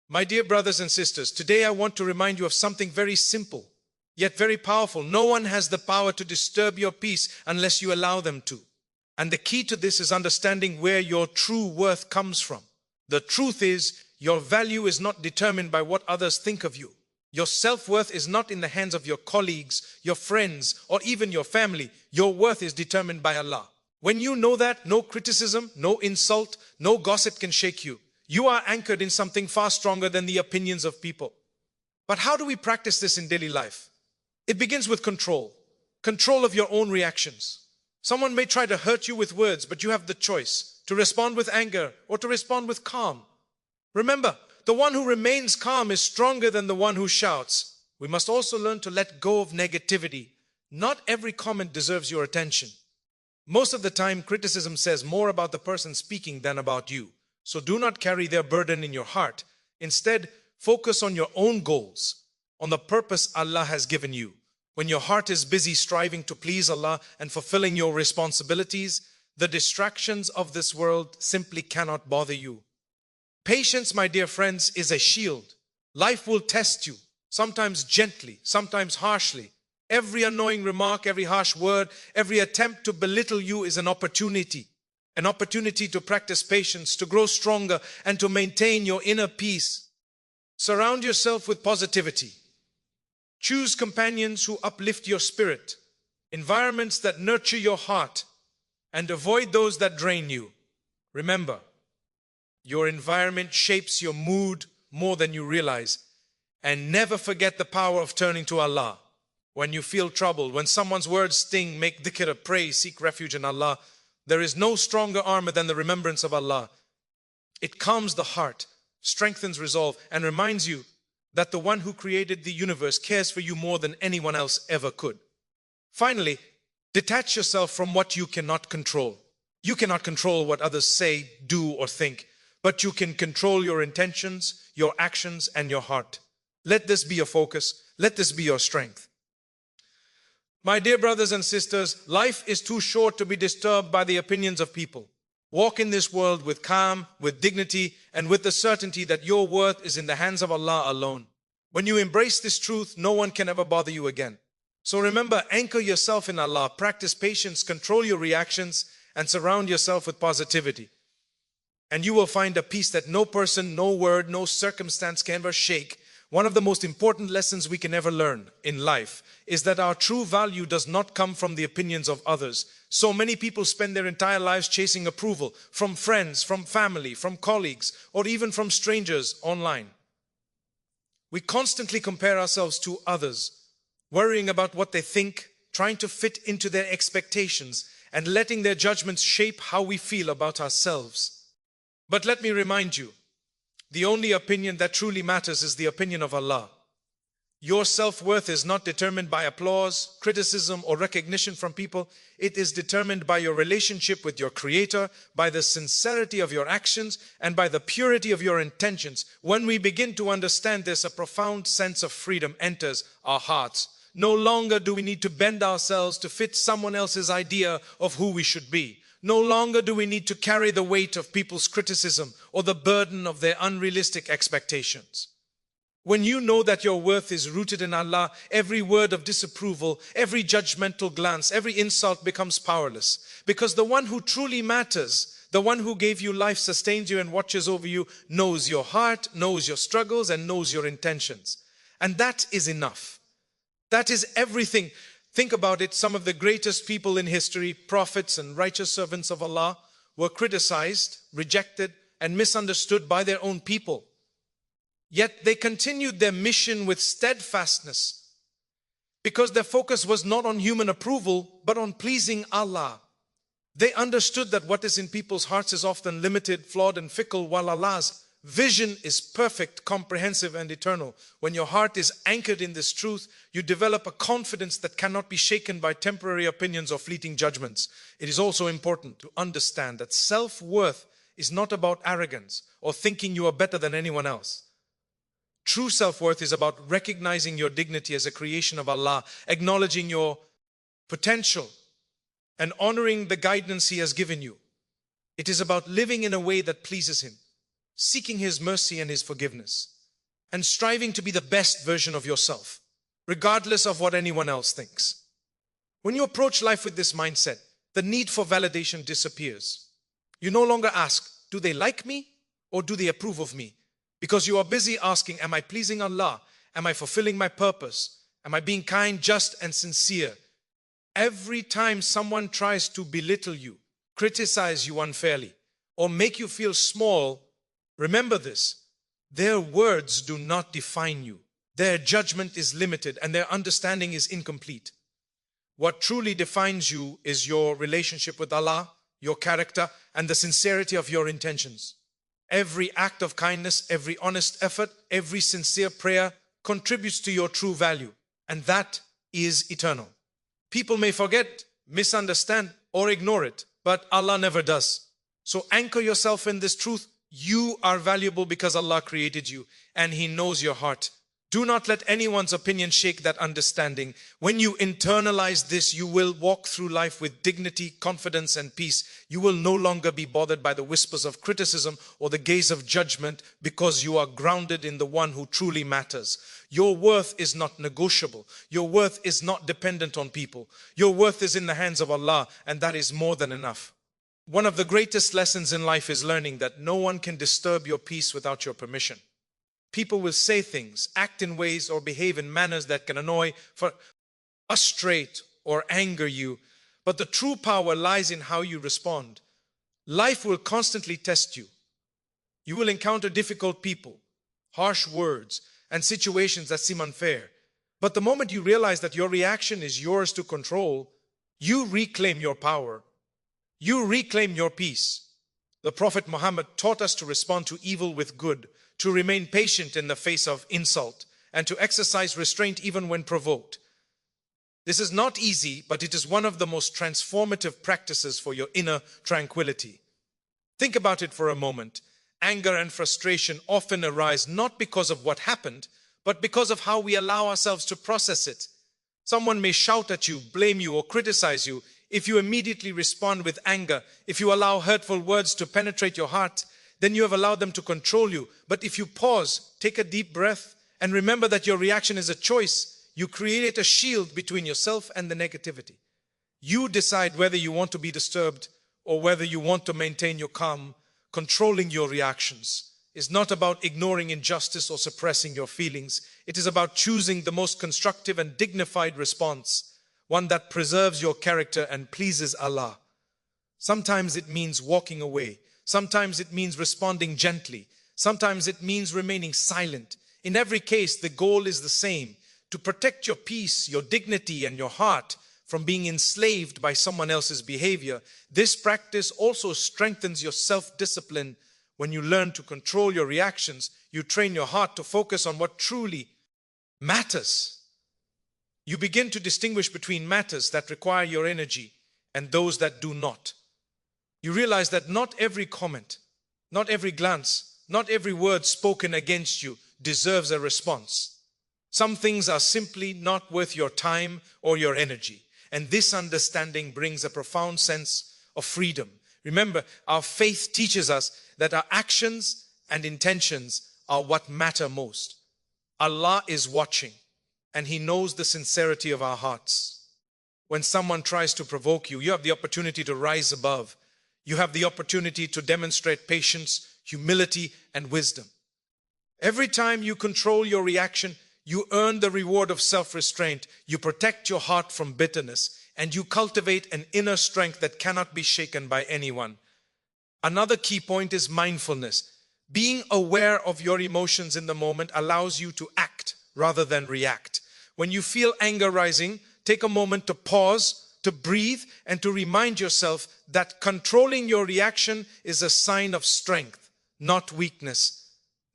My dear brothers and sisters, today I want to remind you of something very simple, yet very powerful. No one has the power to disturb your peace unless you allow them to. And the key to this is understanding where your true worth comes from. The truth is, your value is not determined by what others think of you. Your self-worth is not in the hands of your colleagues, your friends, or even your family. Your worth is determined by Allah. When you know that, no criticism, no insult, no gossip can shake you. You are anchored in something far stronger than the opinions of people. But how do we practice this in daily life? It begins with control. Control of your own reactions. Someone may try to hurt you with words, but you have the choice to respond with anger or to respond with calm. Remember, the one who remains calm is stronger than the one who shouts. We must also learn to let go of negativity. Not every comment deserves your attention. Most of the time, criticism says more about the person speaking than about you. So do not carry their burden in your heart. Instead, focus on your own goals, on the purpose Allah has given you. When your heart is busy striving to please Allah and fulfilling your responsibilities, the distractions of this world simply cannot bother you. Patience, my dear friends, is a shield. Life will test you, sometimes gently, sometimes harshly. Every annoying remark, every harsh word, every attempt to belittle you is an opportunity to practice patience, to grow stronger, and to maintain your inner peace. Surround yourself with positivity. Choose companions who uplift your spirit, environments that nurture your heart, and avoid those that drain you. Remember, your environment shapes your mood more than you realize. And never forget the power of turning to Allah. When you feel troubled, when someone's words sting, make dhikr, pray, seek refuge in Allah. There is no stronger armor than the remembrance of Allah. It calms the heart, strengthens resolve, and reminds you that the one who created the universe cares for you more than anyone else ever could. Finally, detach yourself from what you cannot control. You cannot control what others say, do, or think, but you can control your intentions, your actions, and your heart. Let this be your focus. Let this be your strength. My dear brothers and sisters, life is too short to be disturbed by the opinions of people. Walk in this world with calm, with dignity, and with the certainty that your worth is in the hands of Allah alone. When you embrace this truth, no one can ever bother you again. So remember, anchor yourself in Allah, practice patience, control your reactions, and surround yourself with positivity. And you will find a peace that no person, no word, no circumstance can ever shake. One of the most important lessons we can ever learn in life is that our true value does not come from the opinions of others. So many people spend their entire lives chasing approval from friends, from family, from colleagues, or even from strangers online. We constantly compare ourselves to others, worrying about what they think, trying to fit into their expectations, and letting their judgments shape how we feel about ourselves. But let me remind you, the only opinion that truly matters is the opinion of Allah. Your self-worth is not determined by applause, criticism, or recognition from people. It is determined by your relationship with your Creator, by the sincerity of your actions, and by the purity of your intentions. When we begin to understand this, a profound sense of freedom enters our hearts. No longer do we need to bend ourselves to fit someone else's idea of who we should be. No longer do we need to carry the weight of people's criticism or the burden of their unrealistic expectations. When you know that your worth is rooted in Allah, every word of disapproval, every judgmental glance, every insult becomes powerless. Because the one who truly matters, the one who gave you life, sustains you, and watches over you, knows your heart, knows your struggles, and knows your intentions. And that is enough. That is everything. Think about it. Some of the greatest people in history, prophets and righteous servants of Allah, were criticized, rejected, and misunderstood by their own people. Yet they continued their mission with steadfastness because their focus was not on human approval, but on pleasing Allah. They understood that what is in people's hearts is often limited, flawed, and fickle, while Allah's vision is perfect, comprehensive, and eternal. When your heart is anchored in this truth, you develop a confidence that cannot be shaken by temporary opinions or fleeting judgments. It is also important to understand that self-worth is not about arrogance or thinking you are better than anyone else. True self-worth is about recognizing your dignity as a creation of Allah, acknowledging your potential, and honoring the guidance He has given you. It is about living in a way that pleases Him, seeking His mercy and His forgiveness. and striving to be the best version of yourself, regardless of what anyone else thinks. When you approach life with this mindset, the need for validation disappears. You no longer ask, do they like me or do they approve of me? Because you are busy asking, am I pleasing Allah? Am I fulfilling my purpose? Am I being kind, just, and sincere? Every time someone tries to belittle you, criticize you unfairly, or make you feel small, remember this: their words do not define you. Their judgment is limited and their understanding is incomplete. What truly defines you is your relationship with Allah, your character, and the sincerity of your intentions. Every act of kindness, every honest effort, every sincere prayer contributes to your true value, and that is eternal. People may forget, misunderstand, or ignore it, but Allah never does. So anchor yourself in this truth. You are valuable because Allah created you, and He knows your heart. Do not let anyone's opinion shake that understanding. When you internalize this, you will walk through life with dignity, confidence, and peace. You will no longer be bothered by the whispers of criticism or the gaze of judgment, because you are grounded in the one who truly matters. Your worth is not negotiable. Your worth is not dependent on people. Your worth is in the hands of Allah, and that is more than enough. One of the greatest lessons in life is learning that no one can disturb your peace without your permission. People will say things, act in ways, or behave in manners that can annoy, frustrate, or anger you. But the true power lies in how you respond. Life will constantly test you. You will encounter difficult people, harsh words, and situations that seem unfair. But the moment you realize that your reaction is yours to control, you reclaim your power. You reclaim your peace. The Prophet Muhammad taught us to respond to evil with good, to remain patient in the face of insult, and to exercise restraint even when provoked. This is not easy, but it is one of the most transformative practices for your inner tranquility. Think about it for a moment. Anger and frustration often arise not because of what happened, but because of how we allow ourselves to process it. Someone may shout at you, blame you, or criticize you. If you immediately respond with anger, if you allow hurtful words to penetrate your heart, then you have allowed them to control you. But if you pause, take a deep breath, and remember that your reaction is a choice, you create a shield between yourself and the negativity. You decide whether you want to be disturbed or whether you want to maintain your calm. Controlling your reactions is not about ignoring injustice or suppressing your feelings. It is about choosing the most constructive and dignified response, one that preserves your character and pleases Allah. Sometimes it means walking away. Sometimes it means responding gently. Sometimes it means remaining silent. In every case, the goal is the same: to protect your peace, your dignity, and your heart from being enslaved by someone else's behavior. This practice also strengthens your self-discipline. When you learn to control your reactions, you train your heart to focus on what truly matters. You begin to distinguish between matters that require your energy and those that do not. You realize that not every comment, not every glance, not every word spoken against you deserves a response. Some things are simply not worth your time or your energy. And this understanding brings a profound sense of freedom. Remember, our faith teaches us that our actions and intentions are what matter most. Allah is watching, and He knows the sincerity of our hearts. When someone tries to provoke you, you have the opportunity to rise above. You have the opportunity to demonstrate patience, humility, and wisdom. Every time you control your reaction, you earn the reward of self-restraint. You protect your heart from bitterness, and you cultivate an inner strength that cannot be shaken by anyone. Another key point is mindfulness. Being aware of your emotions in the moment allows you to act rather than react. When you feel anger rising, take a moment to pause, to breathe, and to remind yourself that controlling your reaction is a sign of strength, not weakness.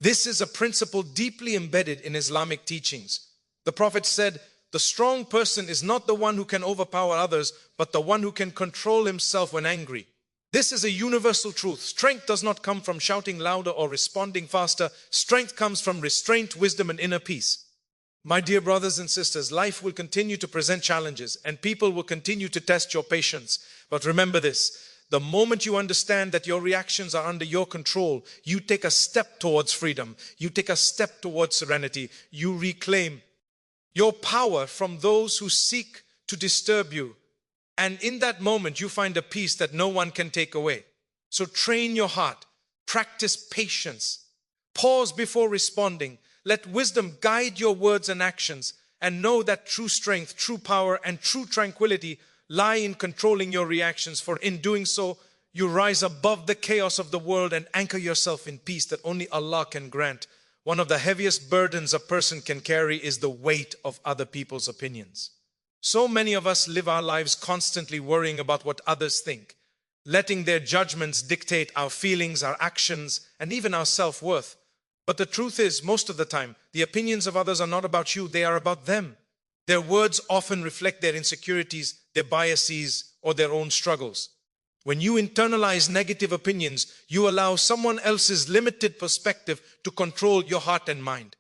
This is a principle deeply embedded in Islamic teachings. The Prophet said, the strong person is not the one who can overpower others, but the one who can control himself when angry. This is a universal truth. Strength does not come from shouting louder or responding faster. Strength comes from restraint, wisdom, and inner peace. My dear brothers and sisters, life will continue to present challenges and people will continue to test your patience. But remember this, The moment you understand that your reactions are under your control, you take a step towards freedom. You take a step towards serenity. You reclaim your power from those who seek to disturb you. And in that moment, you find a peace that no one can take away. So train your heart. Practice patience. Pause before responding. Let wisdom guide your words and actions. And know that true strength, true power, and true tranquility lie in controlling your reactions. For in doing so, you rise above the chaos of the world and anchor yourself in peace that only Allah can grant. One of the heaviest burdens a person can carry is the weight of other people's opinions. So many of us live our lives constantly worrying about what others think, letting their judgments dictate our feelings, our actions, and even our self-worth. But the truth is, most of the time, the opinions of others are not about you, they are about them. Their words often reflect their insecurities, their biases, or their own struggles. When you internalize negative opinions, you allow someone else's limited perspective to control your heart and mind.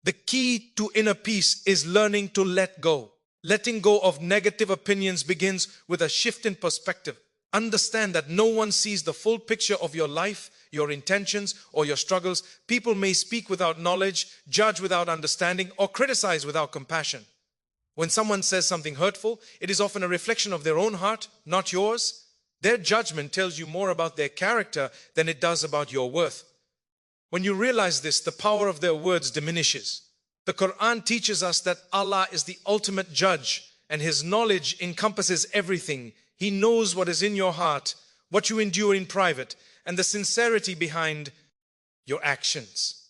The key to inner peace is learning to let go. Letting go of negative opinions begins with a shift in perspective. Understand that no one sees the full picture of your life, your intentions, or your struggles. People may speak without knowledge, judge without understanding, or criticize without compassion. When someone says something hurtful, it is often a reflection of their own heart, not yours. Their judgment tells you more about their character than it does about your worth. When you realize this, the power of their words diminishes. The Quran teaches us that Allah is the ultimate judge and His knowledge encompasses everything. He knows what is in your heart, what you endure in private, and the sincerity behind your actions.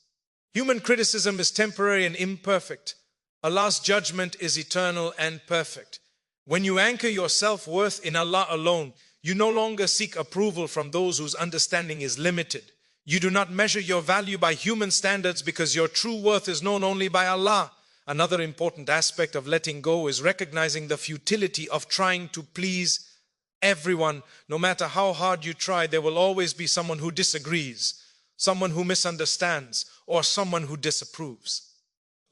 Human criticism is temporary and imperfect. Allah's judgment is eternal and perfect. When you anchor your self-worth in Allah alone, you no longer seek approval from those whose understanding is limited. You do not measure your value by human standards because your true worth is known only by Allah. Another important aspect of letting go is recognizing the futility of trying to please everyone. No matter how hard you try, there will always be someone who disagrees, someone who misunderstands, or someone who disapproves.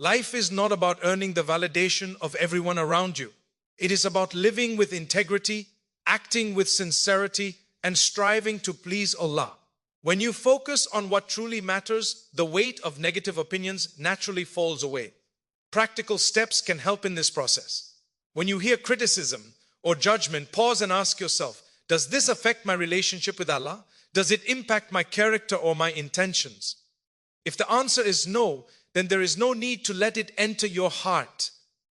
Life is not about earning the validation of everyone around you. It is about living with integrity, acting with sincerity, and striving to please Allah. When you focus on what truly matters, the weight of negative opinions naturally falls away. Practical steps can help in this process. When you hear criticism or judgment, pause and ask yourself, does this affect my relationship with Allah? Does it impact my character or my intentions? If the answer is no, then there is no need to let it enter your heart.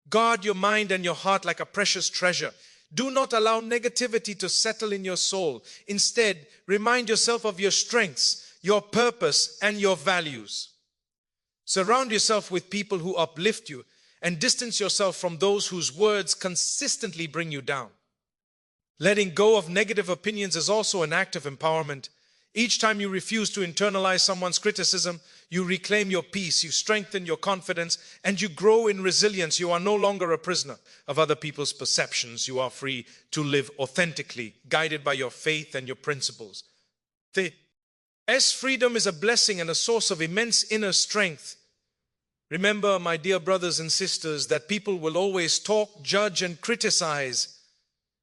Guard your mind and your heart like a precious treasure. Do not allow negativity to settle in your soul. Instead, remind yourself of your strengths, your purpose, and your values. Surround yourself with people who uplift you and distance yourself from those whose words consistently bring you down. Letting go of negative opinions is also an act of empowerment. Each time you refuse to internalize someone's criticism, you reclaim your peace, you strengthen your confidence, and you grow in resilience. You are no longer a prisoner of other people's perceptions. You are free to live authentically, guided by your faith and your principles. As freedom is a blessing and a source of immense inner strength, remember, my dear brothers and sisters, that people will always talk, judge, and criticize.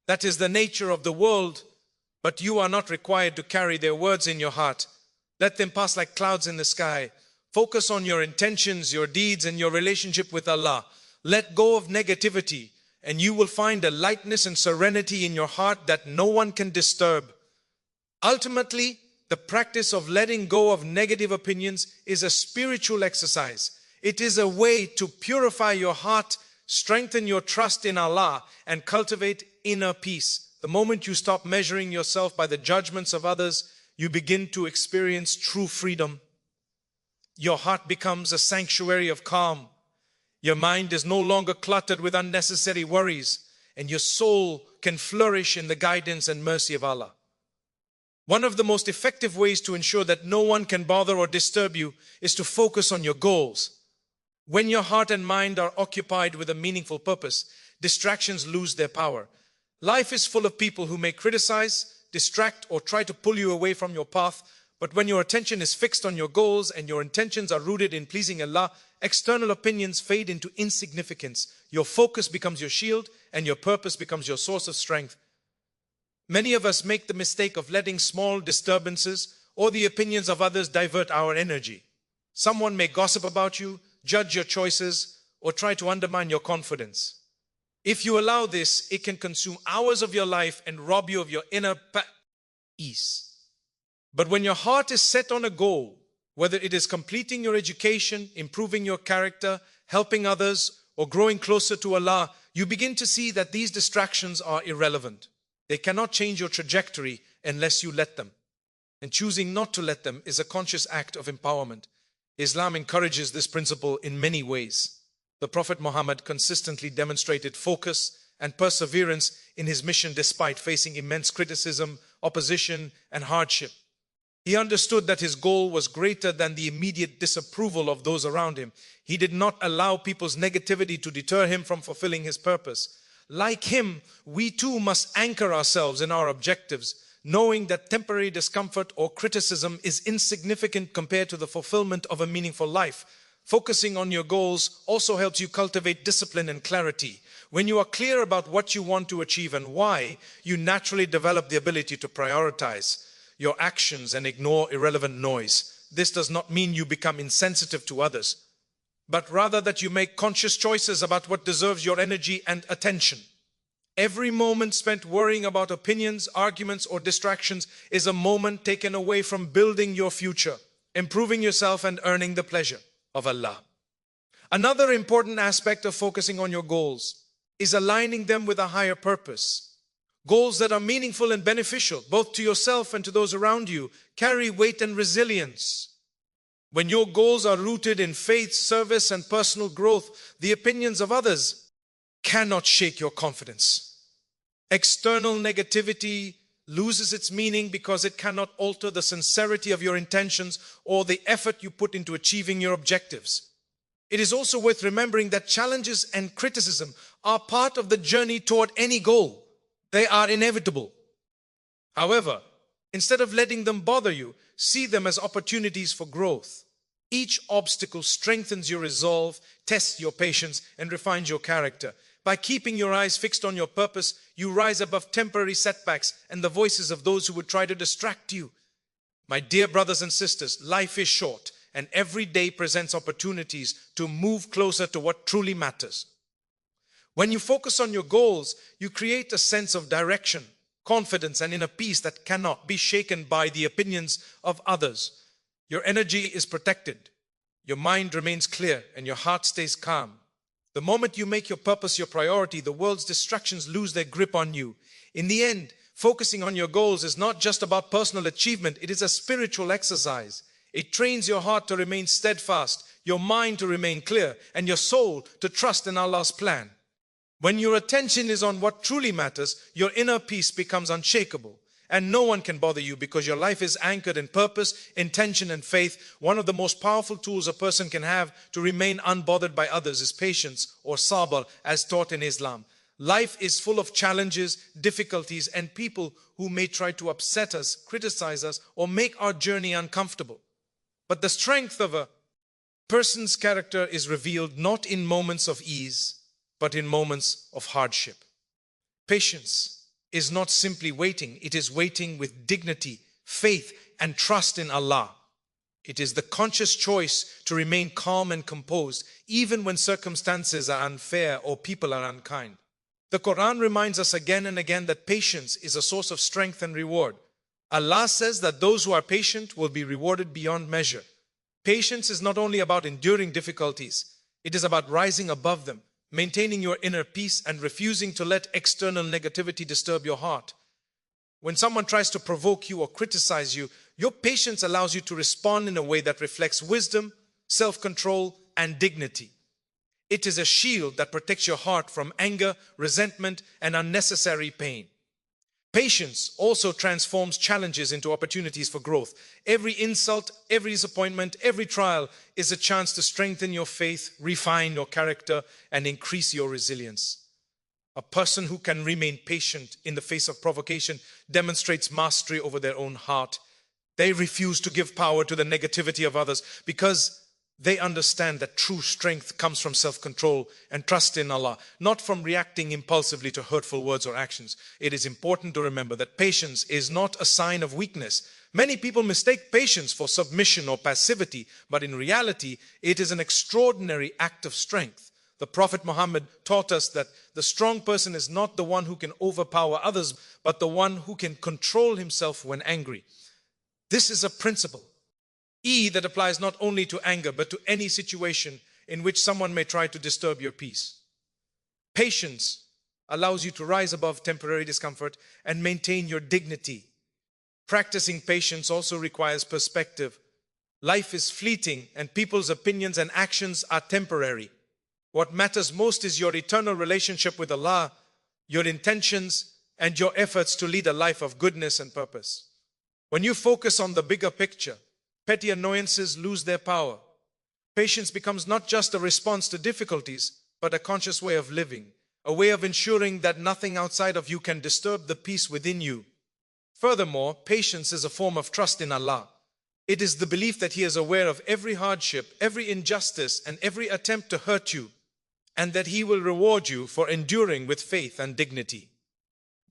That is the nature of the world. But you are not required to carry their words in your heart. Let them pass like clouds in the sky. Focus on your intentions, your deeds, and your relationship with Allah. Let go of negativity, and you will find a lightness and serenity in your heart that no one can disturb. Ultimately, the practice of letting go of negative opinions is a spiritual exercise. It is a way to purify your heart, strengthen your trust in Allah, and cultivate inner peace. The moment you stop measuring yourself by the judgments of others, you begin to experience true freedom. Your heart becomes a sanctuary of calm. Your mind is no longer cluttered with unnecessary worries, and your soul can flourish in the guidance and mercy of Allah. One of the most effective ways to ensure that no one can bother or disturb you is to focus on your goals. When your heart and mind are occupied with a meaningful purpose, distractions lose their power. Life is full of people who may criticize, distract, or try to pull you away from your path. But when your attention is fixed on your goals and your intentions are rooted in pleasing Allah, external opinions fade into insignificance. Your focus becomes your shield and your purpose becomes your source of strength. Many of us make the mistake of letting small disturbances or the opinions of others divert our energy. Someone may gossip about you, judge your choices, or try to undermine your confidence. If you allow this, it can consume hours of your life and rob you of your inner peace. But when your heart is set on a goal, whether it is completing your education, improving your character, helping others, or growing closer to Allah, you begin to see that these distractions are irrelevant. They cannot change your trajectory unless you let them. And choosing not to let them is a conscious act of empowerment. Islam encourages this principle in many ways. The Prophet Muhammad consistently demonstrated focus and perseverance in his mission despite facing immense criticism, opposition, and hardship. He understood that his goal was greater than the immediate disapproval of those around him. He did not allow people's negativity to deter him from fulfilling his purpose. Like him, we too must anchor ourselves in our objectives, knowing that temporary discomfort or criticism is insignificant compared to the fulfillment of a meaningful life. Focusing on your goals also helps you cultivate discipline and clarity. When you are clear about what you want to achieve and why, you naturally develop the ability to prioritize your actions and ignore irrelevant noise. This does not mean you become insensitive to others, but rather that you make conscious choices about what deserves your energy and attention. Every moment spent worrying about opinions, arguments, or distractions is a moment taken away from building your future, improving yourself, and earning the pleasure of Allah. Another important aspect of focusing on your goals is aligning them with a higher purpose. Goals that are meaningful and beneficial, both to yourself and to those around you, carry weight and resilience. When your goals are rooted in faith, service, and personal growth, the opinions of others cannot shake your confidence. External negativity loses its meaning because it cannot alter the sincerity of your intentions or the effort you put into achieving your objectives. It is also worth remembering that challenges and criticism are part of the journey toward any goal. They are inevitable. However, instead of letting them bother you, see them as opportunities for growth. Each obstacle strengthens your resolve, tests your patience, and refines your character. By keeping your eyes fixed on your purpose, you rise above temporary setbacks and the voices of those who would try to distract you. My dear brothers and sisters, life is short, and every day presents opportunities to move closer to what truly matters. When you focus on your goals, you create a sense of direction, confidence, and inner peace that cannot be shaken by the opinions of others. Your energy is protected, your mind remains clear, and your heart stays calm. The moment you make your purpose your priority, the world's distractions lose their grip on you. In the end, focusing on your goals is not just about personal achievement, it is a spiritual exercise. It trains your heart to remain steadfast, your mind to remain clear, and your soul to trust in Allah's plan. When your attention is on what truly matters, your inner peace becomes unshakable, and no one can bother you because your life is anchored in purpose, intention, and faith. One of the most powerful tools a person can have to remain unbothered by others is patience, or Sabr, as taught in Islam. Life is full of challenges, difficulties, and people who may try to upset us, criticize us, or make our journey uncomfortable. But the strength of a person's character is revealed not in moments of ease, but in moments of hardship. Patience is not simply waiting, it is waiting with dignity, faith, and trust in Allah. It is the conscious choice to remain calm and composed, even when circumstances are unfair or people are unkind. The Quran reminds us again and again that patience is a source of strength and reward. Allah says that those who are patient will be rewarded beyond measure. Patience is not only about enduring difficulties, it is about rising above them, maintaining your inner peace, and refusing to let external negativity disturb your heart. When someone tries to provoke you or criticize you, your patience allows you to respond in a way that reflects wisdom, self-control, and dignity. It is a shield that protects your heart from anger, resentment, and unnecessary pain. Patience also transforms challenges into opportunities for growth. Every insult, every disappointment, every trial is a chance to strengthen your faith, refine your character, and increase your resilience. A person who can remain patient in the face of provocation demonstrates mastery over their own heart. They refuse to give power to the negativity of others because They understand that true strength comes from self-control and trust in Allah, not from reacting impulsively to hurtful words or actions. It is important to remember that patience is not a sign of weakness. Many people mistake patience for submission or passivity, but in reality, it is an extraordinary act of strength. The Prophet Muhammad taught us that the strong person is not the one who can overpower others, but the one who can control himself when angry. This is a principle that applies not only to anger, but to any situation in which someone may try to disturb your peace. Patience allows you to rise above temporary discomfort and maintain your dignity. Practicing patience also requires perspective. Life is fleeting, and people's opinions and actions are temporary. What matters most is your eternal relationship with Allah, your intentions, and your efforts to lead a life of goodness and purpose. When you focus on the bigger picture, petty annoyances lose their power. Patience becomes not just a response to difficulties, but a conscious way of living, a way of ensuring that nothing outside of you can disturb the peace within you. Furthermore, patience is a form of trust in Allah. It is the belief that He is aware of every hardship, every injustice, and every attempt to hurt you, and that He will reward you for enduring with faith and dignity.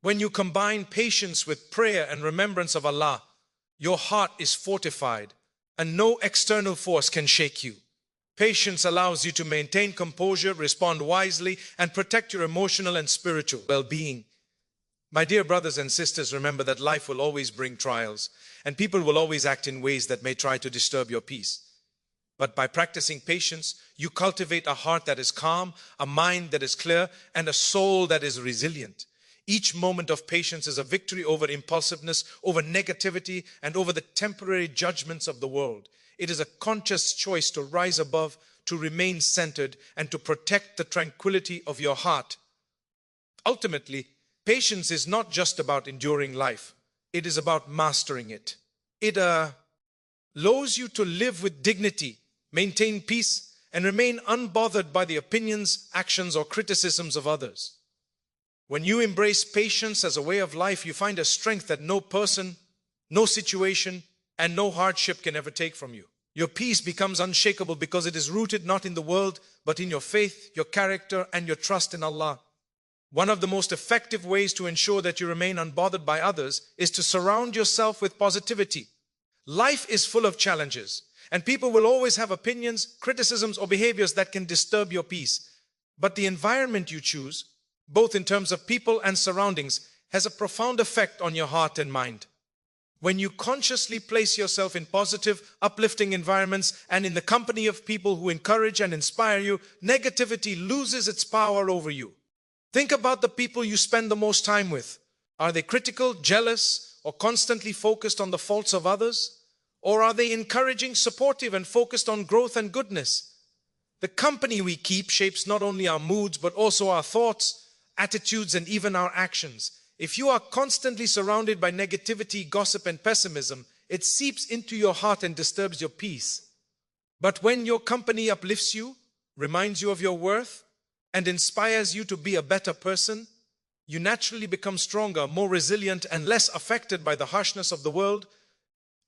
When you combine patience with prayer and remembrance of Allah, your heart is fortified, and no external force can shake you. Patience allows you to maintain composure, respond wisely, and protect your emotional and spiritual well-being. My dear brothers and sisters, remember that life will always bring trials, and people will always act in ways that may try to disturb your peace. But by practicing patience, you cultivate a heart that is calm, a mind that is clear, and a soul that is resilient. Each moment of patience is a victory over impulsiveness, over negativity, and over the temporary judgments of the world. It is a conscious choice to rise above, to remain centered, and to protect the tranquility of your heart. Ultimately, patience is not just about enduring life. It is about mastering it. It allows you to live with dignity, maintain peace, and remain unbothered by the opinions, actions, or criticisms of others. When you embrace patience as a way of life, you find a strength that no person, no situation, and no hardship can ever take from you. Your peace becomes unshakable because it is rooted not in the world, but in your faith, your character, and your trust in Allah. One of the most effective ways to ensure that you remain unbothered by others is to surround yourself with positivity. Life is full of challenges, and people will always have opinions, criticisms, or behaviors that can disturb your peace. But the environment you choose, both in terms of people and surroundings, has a profound effect on your heart and mind. When you consciously place yourself in positive, uplifting environments and in the company of people who encourage and inspire you, negativity loses its power over you. Think about the people you spend the most time with. Are they critical, jealous, or constantly focused on the faults of others? Or are they encouraging, supportive, and focused on growth and goodness? The company we keep shapes not only our moods, but also our thoughts, attitudes, and even our actions. If you are constantly surrounded by negativity, gossip, and pessimism, it seeps into your heart and disturbs your peace. But when your company uplifts you, reminds you of your worth, and inspires you to be a better person, you naturally become stronger, more resilient, and less affected by the harshness of the world.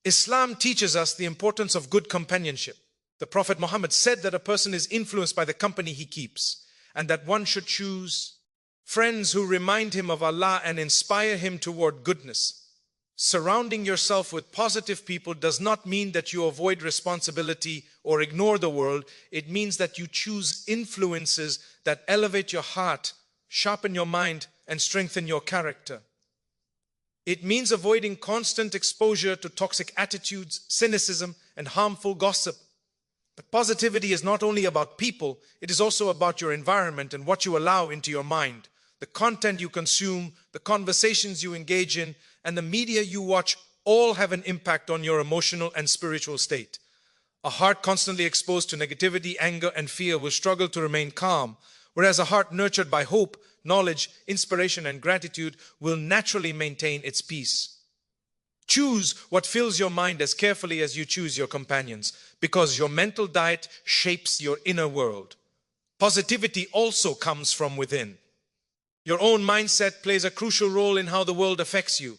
Islam teaches us the importance of good companionship. The Prophet Muhammad said that a person is influenced by the company he keeps, and that one should choose friends who remind him of Allah and inspire him toward goodness. Surrounding yourself with positive people does not mean that you avoid responsibility or ignore the world. It means that you choose influences that elevate your heart, sharpen your mind, and strengthen your character. It means avoiding constant exposure to toxic attitudes, cynicism, and harmful gossip. But positivity is not only about people, it is also about your environment and what you allow into your mind. The content you consume, the conversations you engage in, and the media you watch all have an impact on your emotional and spiritual state. A heart constantly exposed to negativity, anger, and fear will struggle to remain calm, whereas a heart nurtured by hope, knowledge, inspiration, and gratitude will naturally maintain its peace. Choose what fills your mind as carefully as you choose your companions, because your mental diet shapes your inner world. Positivity also comes from within. Your own mindset plays a crucial role in how the world affects you.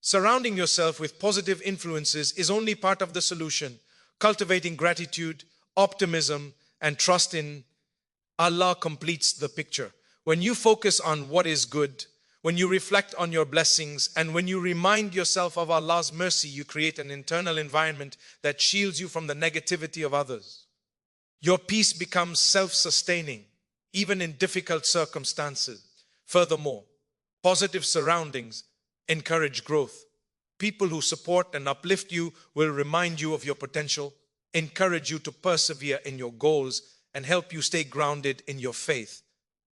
Surrounding yourself with positive influences is only part of the solution. Cultivating gratitude, optimism, and trust in Allah completes the picture. When you focus on what is good, when you reflect on your blessings, and when you remind yourself of Allah's mercy, you create an internal environment that shields you from the negativity of others. Your peace becomes self-sustaining, even in difficult circumstances. Furthermore, positive surroundings encourage growth. People who support and uplift you will remind you of your potential, encourage you to persevere in your goals, and help you stay grounded in your faith.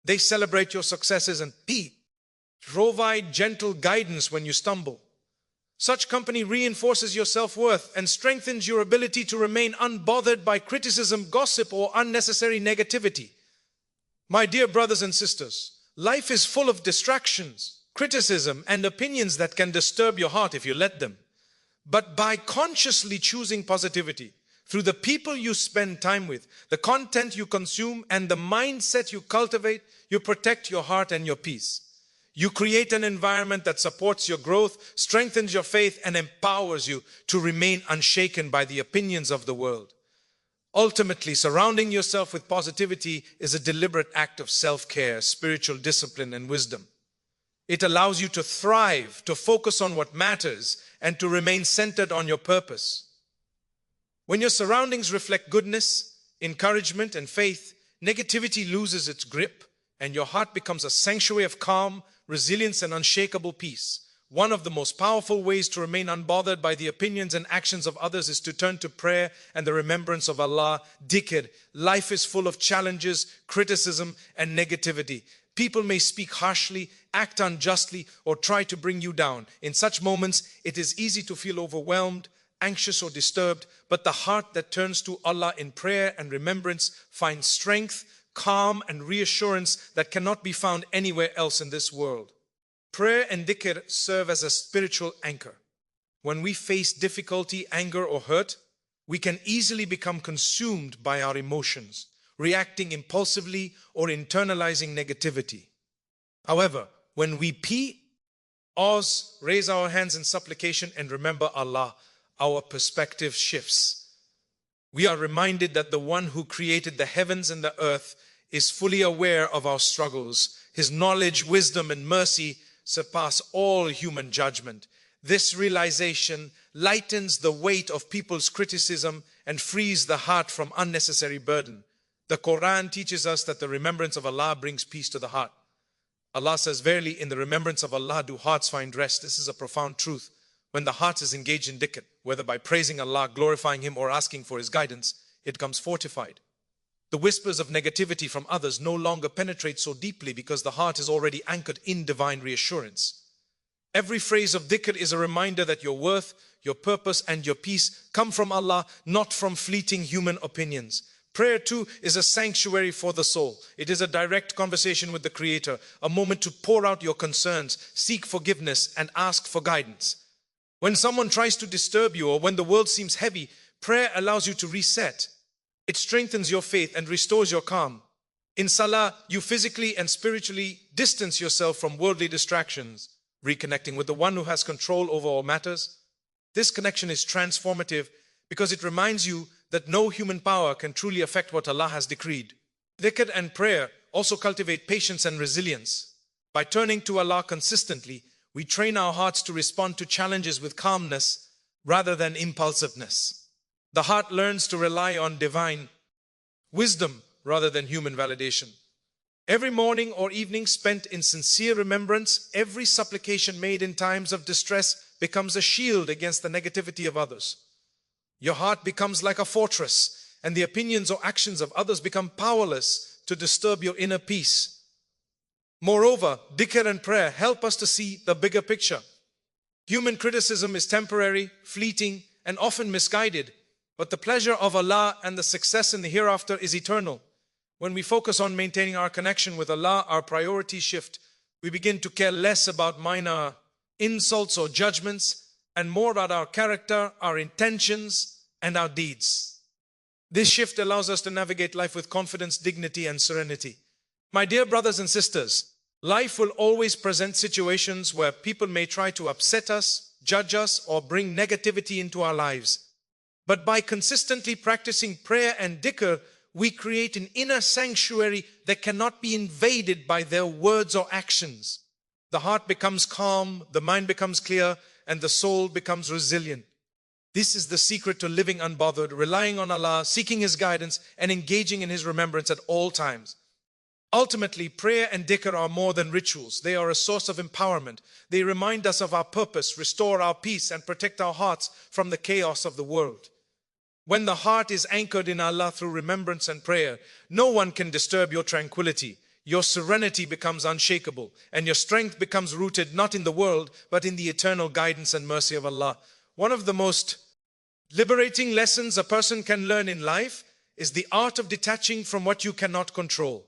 They celebrate your successes and provide gentle guidance when you stumble. Such company reinforces your self-worth and strengthens your ability to remain unbothered by criticism, gossip, or unnecessary negativity. My dear brothers and sisters, life is full of distractions, criticism, and opinions that can disturb your heart if you let them. But by consciously choosing positivity, through the people you spend time with, the content you consume, and the mindset you cultivate, you protect your heart and your peace. You create an environment that supports your growth, strengthens your faith, and empowers you to remain unshaken by the opinions of the world. Ultimately, surrounding yourself with positivity is a deliberate act of self-care, spiritual discipline, and wisdom. It allows you to thrive, to focus on what matters, and to remain centered on your purpose. When your surroundings reflect goodness, encouragement, and faith, negativity loses its grip, and your heart becomes a sanctuary of calm, resilience, and unshakable peace. One of the most powerful ways to remain unbothered by the opinions and actions of others is to turn to prayer and the remembrance of Allah. Dhikr. Life is full of challenges, criticism, and negativity. People may speak harshly, act unjustly, or try to bring you down. In such moments, it is easy to feel overwhelmed, anxious, or disturbed, but the heart that turns to Allah in prayer and remembrance finds strength, calm, and reassurance that cannot be found anywhere else in this world. Prayer and dhikr serve as a spiritual anchor. When we face difficulty, anger, or hurt, we can easily become consumed by our emotions, reacting impulsively or internalizing negativity. However, when we pause, raise our hands in supplication, and remember Allah, our perspective shifts. We are reminded that the one who created the heavens and the earth is fully aware of our struggles. His knowledge, wisdom, and mercy surpass all human judgment. This realization lightens the weight of people's criticism and frees the heart from unnecessary burden. The Quran teaches us that the remembrance of Allah brings peace to the heart. Allah says, verily, in the remembrance of Allah do hearts find rest. This is a profound truth. When the heart is engaged in dhikr, whether by praising Allah, glorifying Him, or asking for His guidance, it becomes fortified. The whispers of negativity from others no longer penetrate so deeply because the heart is already anchored in divine reassurance. Every phrase of dhikr is a reminder that your worth, your purpose, and your peace come from Allah, not from fleeting human opinions. Prayer too is a sanctuary for the soul. It is a direct conversation with the Creator, a moment to pour out your concerns, seek forgiveness, and ask for guidance. When someone tries to disturb you or when the world seems heavy, prayer allows you to reset. It strengthens your faith and restores your calm. In salah, you physically and spiritually distance yourself from worldly distractions, reconnecting with the one who has control over all matters. This connection is transformative because it reminds you that no human power can truly affect what Allah has decreed. Dhikr and prayer also cultivate patience and resilience. By turning to Allah consistently, we train our hearts to respond to challenges with calmness rather than impulsiveness. The heart learns to rely on divine wisdom rather than human validation. Every morning or evening spent in sincere remembrance, every supplication made in times of distress becomes a shield against the negativity of others. Your heart becomes like a fortress, and the opinions or actions of others become powerless to disturb your inner peace. Moreover, dhikr and prayer help us to see the bigger picture. Human criticism is temporary, fleeting, and often misguided, but the pleasure of Allah and the success in the hereafter is eternal. When we focus on maintaining our connection with Allah, our priorities shift. We begin to care less about minor insults or judgments, and more about our character, our intentions, and our deeds. This shift allows us to navigate life with confidence, dignity, and serenity. My dear brothers and sisters, life will always present situations where people may try to upset us, judge us, or bring negativity into our lives. But by consistently practicing prayer and dhikr, we create an inner sanctuary that cannot be invaded by their words or actions. The heart becomes calm, the mind becomes clear, and the soul becomes resilient. This is the secret to living unbothered, relying on Allah, seeking His guidance, and engaging in His remembrance at all times. Ultimately, prayer and dhikr are more than rituals. They are a source of empowerment. They remind us of our purpose, restore our peace, and protect our hearts from the chaos of the world. When the heart is anchored in Allah through remembrance and prayer, no one can disturb your tranquility. Your serenity becomes unshakable, and your strength becomes rooted not in the world, but in the eternal guidance and mercy of Allah. One of the most liberating lessons a person can learn in life is the art of detaching from what you cannot control.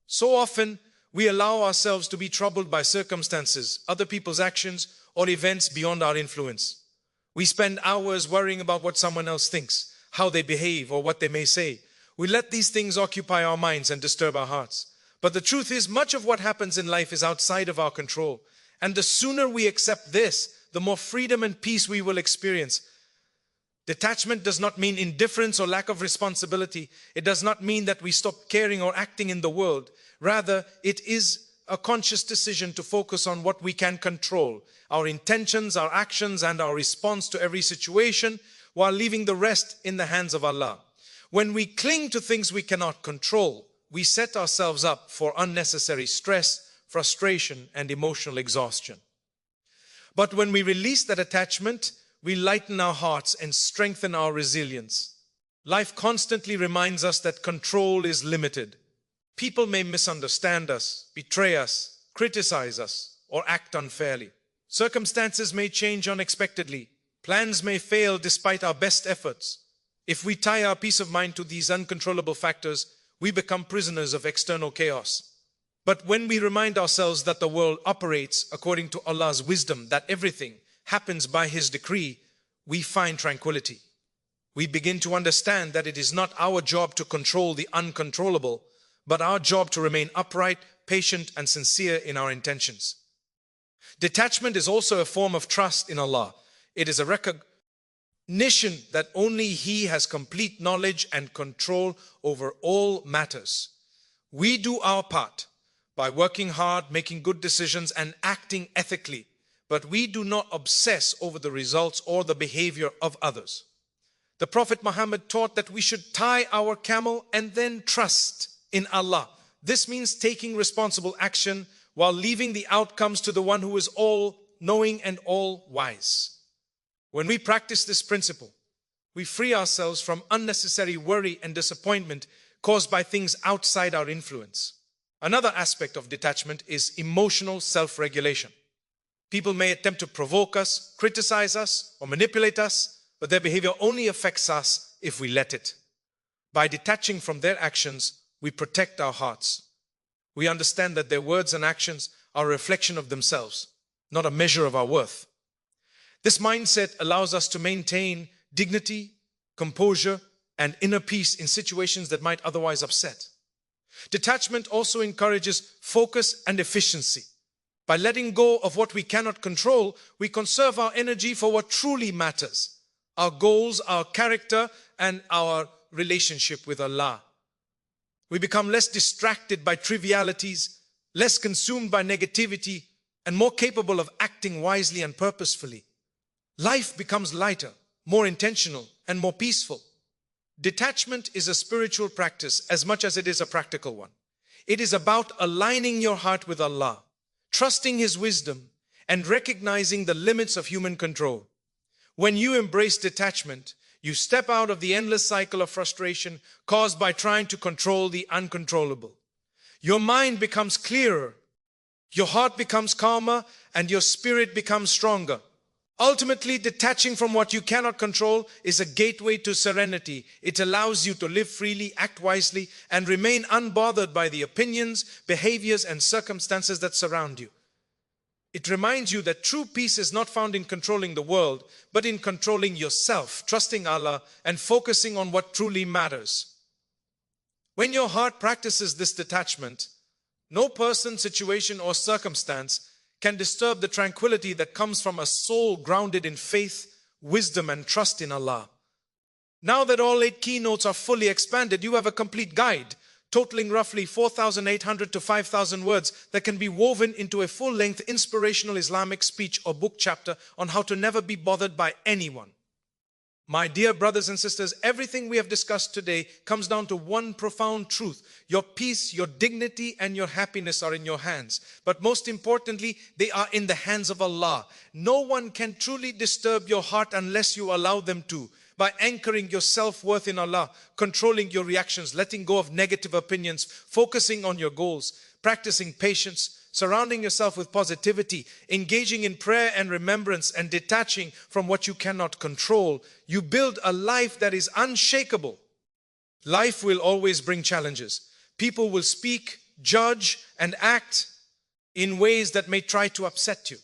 So often, we allow ourselves to be troubled by circumstances, other people's actions, or events beyond our influence. We spend hours worrying about what someone else thinks, how they behave, or what they may say. We let these things occupy our minds and disturb our hearts. But the truth is, much of what happens in life is outside of our control. And the sooner we accept this, the more freedom and peace we will experience. Detachment does not mean indifference or lack of responsibility. It does not mean that we stop caring or acting in the world. Rather, it is a conscious decision to focus on what we can control, our intentions, our actions, and our response to every situation, while leaving the rest in the hands of Allah. When we cling to things we cannot control, we set ourselves up for unnecessary stress, frustration, and emotional exhaustion. But when we release that attachment, we lighten our hearts and strengthen our resilience. Life constantly reminds us that control is limited. People may misunderstand us, betray us, criticize us, or act unfairly. Circumstances may change unexpectedly. Plans may fail despite our best efforts. If we tie our peace of mind to these uncontrollable factors, we become prisoners of external chaos. But when we remind ourselves that the world operates according to Allah's wisdom, that everything happens by His decree, we find tranquility. We begin to understand that it is not our job to control the uncontrollable, but our job to remain upright, patient, and sincere in our intentions. Detachment is also a form of trust in Allah. It is a recognition that only He has complete knowledge and control over all matters. We do our part by working hard, making good decisions, and acting ethically, but we do not obsess over the results or the behavior of others. The Prophet Muhammad taught that we should tie our camel and then trust in Allah. This means taking responsible action while leaving the outcomes to the one who is all-knowing and all-wise. When we practice this principle, we free ourselves from unnecessary worry and disappointment caused by things outside our influence. Another aspect of detachment is emotional self-regulation. People may attempt to provoke us, criticize us, or manipulate us, but their behavior only affects us if we let it. By detaching from their actions, we protect our hearts. We understand that their words and actions are a reflection of themselves, not a measure of our worth. This mindset allows us to maintain dignity, composure, and inner peace in situations that might otherwise upset. Detachment also encourages focus and efficiency. By letting go of what we cannot control, we conserve our energy for what truly matters: our goals, our character, and our relationship with Allah. We become less distracted by trivialities, less consumed by negativity, and more capable of acting wisely and purposefully. Life becomes lighter, more intentional, and more peaceful. Detachment is a spiritual practice as much as it is a practical one. It is about aligning your heart with Allah, trusting His wisdom, and recognizing the limits of human control. When you embrace detachment, you step out of the endless cycle of frustration caused by trying to control the uncontrollable. Your mind becomes clearer, your heart becomes calmer, and your spirit becomes stronger. Ultimately, detaching from what you cannot control is a gateway to serenity. It allows you to live freely, act wisely, and remain unbothered by the opinions, behaviors, and circumstances that surround you. It reminds you that true peace is not found in controlling the world, but in controlling yourself, trusting Allah, and focusing on what truly matters. When your heart practices this detachment, no person, situation, or circumstance can disturb the tranquility that comes from a soul grounded in faith, wisdom, and trust in Allah. Now that all 8 keynotes are fully expanded, you have a complete guide, totaling roughly 4,800 to 5,000 words that can be woven into a full-length inspirational Islamic speech or book chapter on how to never be bothered by anyone. My dear brothers and sisters, everything we have discussed today comes down to one profound truth. Your peace, your dignity, and your happiness are in your hands. But most importantly, they are in the hands of Allah. No one can truly disturb your heart unless you allow them to. By anchoring your self-worth in Allah, controlling your reactions, letting go of negative opinions, focusing on your goals, practicing patience, surrounding yourself with positivity, engaging in prayer and remembrance, and detaching from what you cannot control, you build a life that is unshakable. Life will always bring challenges. People will speak, judge, and act in ways that may try to upset you.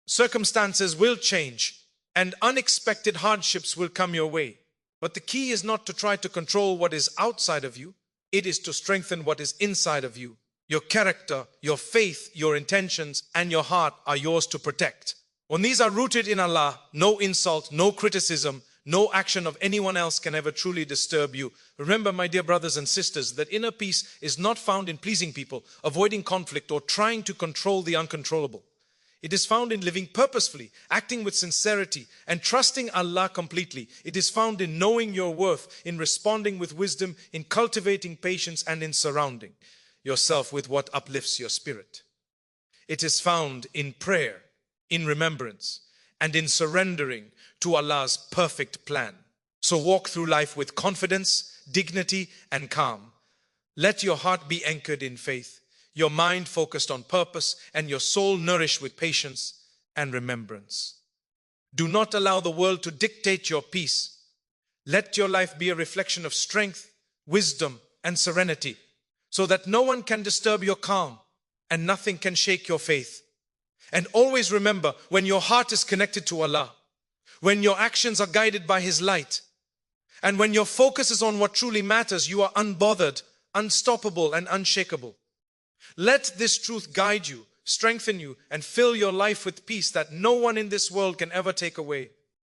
Circumstances will change, and unexpected hardships will come your way. But the key is not to try to control what is outside of you. It is to strengthen what is inside of you. Your character, your faith, your intentions, and your heart are yours to protect. When these are rooted in Allah, no insult, no criticism, no action of anyone else can ever truly disturb you. Remember, my dear brothers and sisters, that inner peace is not found in pleasing people, avoiding conflict, or trying to control the uncontrollable. It is found in living purposefully, acting with sincerity, and trusting Allah completely. It is found in knowing your worth, in responding with wisdom, in cultivating patience, and in surrounding yourself with what uplifts your spirit. It is found in prayer, in remembrance, and in surrendering to Allah's perfect plan. So walk through life with confidence, dignity, and calm. Let your heart be anchored in faith, your mind focused on purpose, and your soul nourished with patience and remembrance. Do not allow the world to dictate your peace. Let your life be a reflection of strength, wisdom, and serenity, so that no one can disturb your calm and nothing can shake your faith. And always remember, when your heart is connected to Allah, when your actions are guided by His light, and when your focus is on what truly matters, you are unbothered, unstoppable, and unshakable. Let this truth guide you, strengthen you, and fill your life with peace that no one in this world can ever take away.